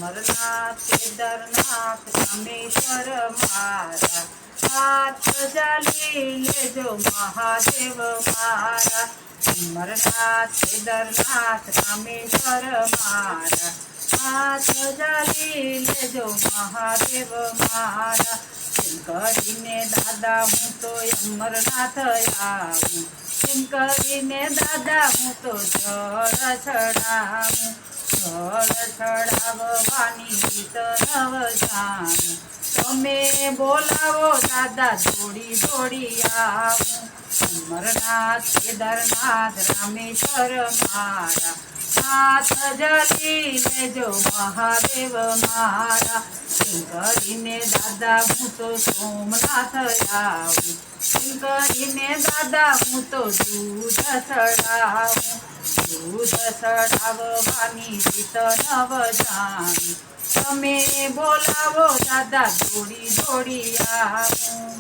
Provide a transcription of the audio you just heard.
અમરનાથ કેદારનાથ રામેશ્વર મારા હાથ જાલી લેજો મહાદેવ મારા અમરનાથ કેદારનાથ રામેશ્વર મારા હાથ જાલી લેજો મહાદેવ મારા એમ કરીને દાદા હું તો અમરનાથ આવું એમ કરીને દાદા હું તો જળ ચડાવું જળ ચડાવવાની રીત નવ જાણું તમે બોલાવો દાદા દોડી દોડી આવું અમરનાથ કેદારનાથ રામેશ્વર મારા હાથ જાલી લેજો મહાદેવ મારા એમ કરીને દાદા હું તો સોમનાથ આવું એમ કરીને દાદા હું તો દૂધ ચડાવું દૂધ ચડાવવાની રીત નવ જાણું તમે બોલાવો દાદા દોડી દોડી આવું